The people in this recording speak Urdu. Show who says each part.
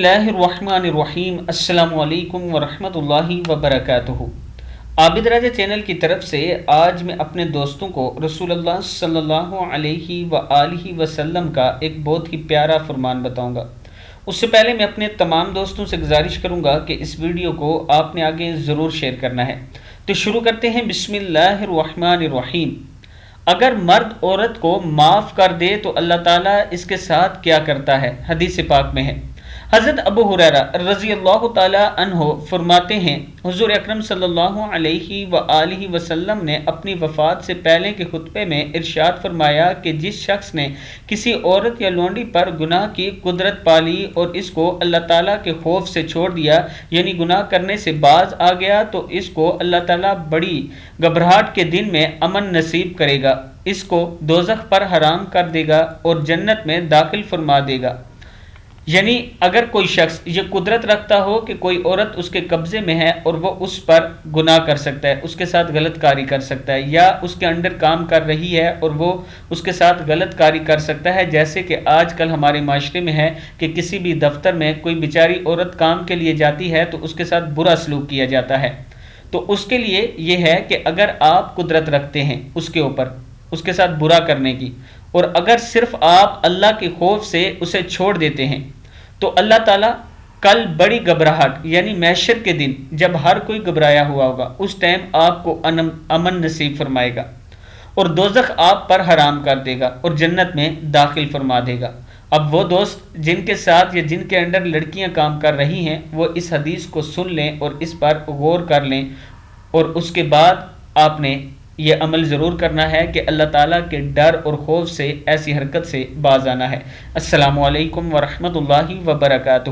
Speaker 1: اللہ الرحمن الرحیم السلام علیکم ورحمۃ اللہ وبرکاتہ۔ عابد راجہ چینل کی طرف سے آج میں اپنے دوستوں کو رسول اللہ صلی اللہ علیہ وآلہ وسلم کا ایک بہت ہی پیارا فرمان بتاؤں گا۔ اس سے پہلے میں اپنے تمام دوستوں سے گزارش کروں گا کہ اس ویڈیو کو آپ نے آگے ضرور شیئر کرنا ہے۔ تو شروع کرتے ہیں، بسم اللہ الرحمن الرحیم۔ اگر مرد عورت کو معاف کر دے تو اللہ تعالیٰ اس کے ساتھ کیا کرتا ہے؟ حدیث پاک میں ہے۔ حضرت ابو ہریرہ رضی اللہ تعالیٰ عنہ فرماتے ہیں، حضور اکرم صلی اللہ علیہ وآلہ وسلم نے اپنی وفات سے پہلے کے خطبے میں ارشاد فرمایا کہ جس شخص نے کسی عورت یا لونڈی پر گناہ کی قدرت پالی اور اس کو اللہ تعالیٰ کے خوف سے چھوڑ دیا، یعنی گناہ کرنے سے باز آ گیا، تو اس کو اللہ تعالیٰ بڑی گھبراہٹ کے دن میں امن نصیب کرے گا، اس کو دوزخ پر حرام کر دے گا اور جنت میں داخل فرما دے گا۔ یعنی اگر کوئی شخص یہ قدرت رکھتا ہو کہ کوئی عورت اس کے قبضے میں ہے اور وہ اس پر گناہ کر سکتا ہے، اس کے ساتھ غلط کاری کر سکتا ہے، یا اس کے انڈر کام کر رہی ہے اور وہ اس کے ساتھ غلط کاری کر سکتا ہے، جیسے کہ آج کل ہمارے معاشرے میں ہے کہ کسی بھی دفتر میں کوئی بیچاری عورت کام کے لیے جاتی ہے تو اس کے ساتھ برا سلوک کیا جاتا ہے، تو اس کے لیے یہ ہے کہ اگر آپ قدرت رکھتے ہیں اس کے اوپر اس کے ساتھ برا کرنے کی، اور اگر صرف آپ اللہ کے خوف سے اسے چھوڑ دیتے ہیں، تو اللہ تعالیٰ کل بڑی گھبراہٹ یعنی محشر کے دن جب ہر کوئی گھبرایا ہوا ہوگا، اس ٹائم آپ کو امن نصیب فرمائے گا اور دوزخ آپ پر حرام کر دے گا اور جنت میں داخل فرما دے گا۔ اب وہ دوست جن کے ساتھ یا جن کے انڈر لڑکیاں کام کر رہی ہیں، وہ اس حدیث کو سن لیں اور اس پر غور کر لیں، اور اس کے بعد آپ نے یہ عمل ضرور کرنا ہے کہ اللہ تعالیٰ کے ڈر اور خوف سے ایسی حرکت سے باز آنا ہے۔ السلام علیکم ورحمۃ اللہ وبرکاتہ۔